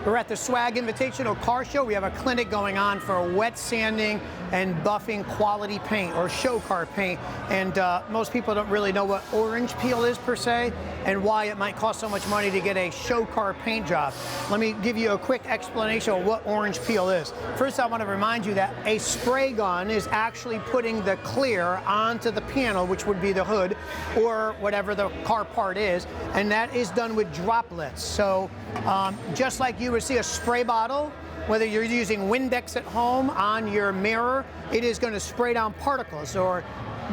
We're at the Swag Invitational Car Show. We have a clinic going on for wet sanding and buffing quality paint or show car paint. And most people don't really know what orange peel is per se and why it might cost so much money to get a show car paint job. Let me give you a quick explanation of what orange peel is. First, I want to remind you that a spray gun is actually putting the clear onto the panel, which would be the hood or whatever the car part is, and that is done with droplets. So just like you would see a spray bottle, whether you're using Windex at home on your mirror, it is going to spray down particles or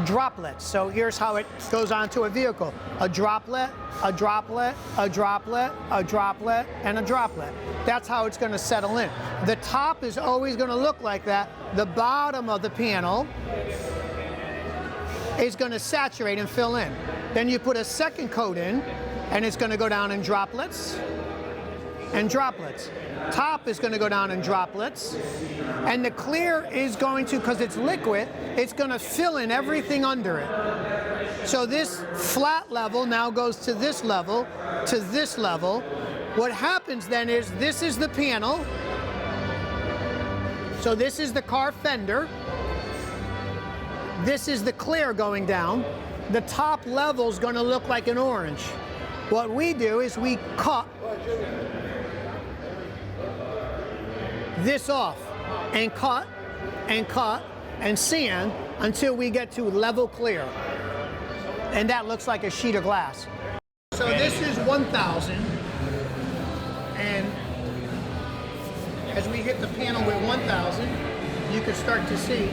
droplets. So here's how it goes onto a vehicle. A droplet, a droplet, a droplet, a droplet, and a droplet. That's how it's going to settle in. The top is always going to look like that. The bottom of the panel is going to saturate and fill in. Then you put a second coat in, and it's going to go down in droplets and droplets. Top is going to go down in droplets, and the clear is going to, because it's liquid, it's going to fill in everything under it. So this flat level now goes to this level, to this level. What happens then is this is the panel. So this is the car fender. This is the clear going down. The top level is going to look like an orange. What we do is we cut this off and cut and cut and sand until we get to level clear. And that looks like a sheet of glass. So this is 1,000, and as we hit the panel with 1,000, you can start to see,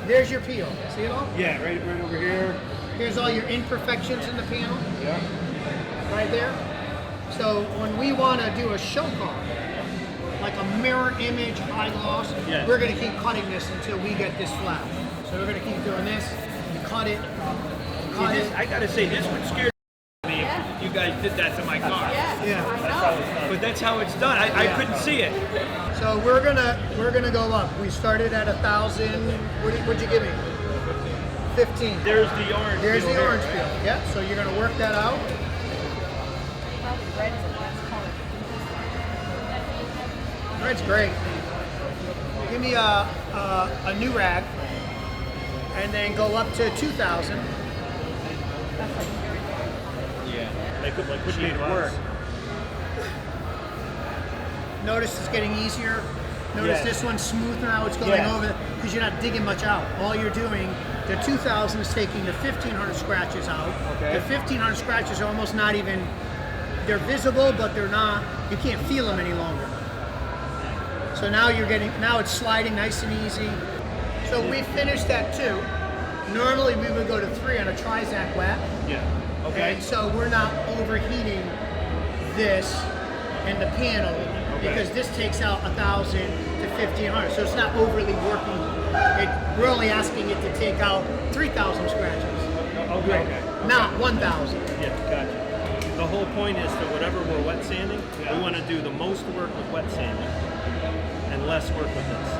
there's your peel. See it all? Yeah, right over here. Here's all your imperfections in the panel. Yeah. Right there. So when we want to do a show car, like a mirror image high gloss, we're going to keep cutting this until we get this flat. So we're going to keep doing this. You cut it. Cut it. I gotta say, this one scared me if you guys did that to my car. Yeah. But that's how it's done. I couldn't see it. So we're gonna go up. We started at 1,000. What'd you give me? 15. There's the orange. There's peel the here. orange peel. Yeah. So you're gonna work that out. Red's great. Give me a new rag, and then go up to 2,000. Yeah. Like what made it work? Notice it's getting easier. Notice this one's smoother now. It's going over because you're not digging much out. All you're doing, the 2,000 is taking the 1,500 scratches out. Okay. The 1,500 scratches are almost not even. They're visible, but they're not. You can't feel them any longer. So now now it's sliding nice and easy. So we finished at 2. Normally we would go to 3 on a Trizac wet. Yeah. Okay. And so we're not overheating this and the panel because this takes out 1,000 to 1,500. So it's not overly working. We're only asking it to take out 3,000 scratches. Okay. Not 1,000. Yeah, gotcha. The whole point is that whatever we're wet sanding, we want to do the most work with wet sanding and less work with this.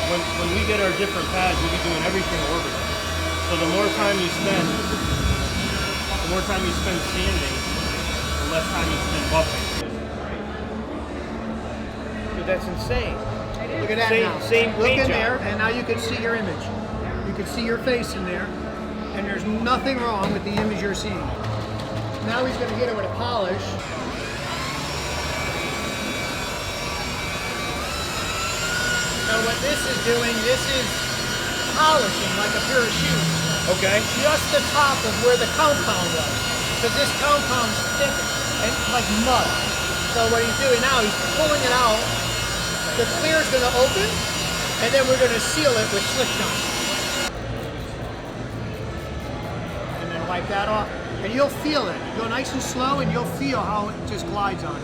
When we get our different pads, we'll be doing everything over there. So the more time you spend sanding, the less time you spend buffing. Dude, that's insane. Look at that now. Same Look paint in job. there, and now you can see your image. You can see your face in there, and there's nothing wrong with the image you're seeing. Now he's going to hit it with a polish. So what this is doing, this is polishing like a pair of shoes. Okay. Just the top of where the compound was. Because this compound's thick and like mud. So what he's doing now, he's pulling it out. The clear is going to open, and then we're going to seal it with slick shine. And then wipe that off. And you'll feel it. Go nice and slow, and you'll feel how it just glides on it.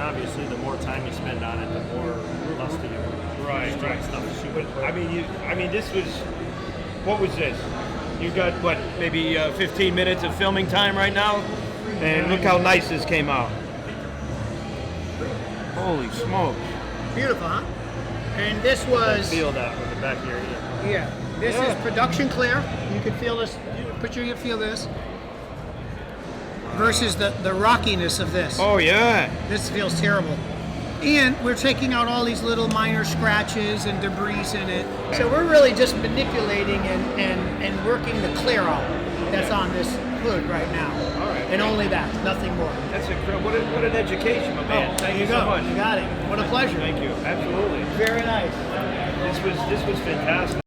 Obviously, the more time you spend on it, the more lusty you are. Right. Stuff to shoot. But I mean, this was. What was this? You got what? Maybe 15 minutes of filming time right now, and look how nice this came out. Holy smokes! Beautiful, huh? And this was. Feel that with the back of your ear. Yeah. This is production clear. You can feel this. You feel this. versus the rockiness of this. Oh yeah. This feels terrible. And we're taking out all these little minor scratches and debris in it. So we're really just manipulating and working the clear out that's on this hood right now. All right. And only that, nothing more. That's incredible. What an education, my man. Thank There you go. so much. You got it. What a pleasure. Thank you. Absolutely. Very nice. This was fantastic.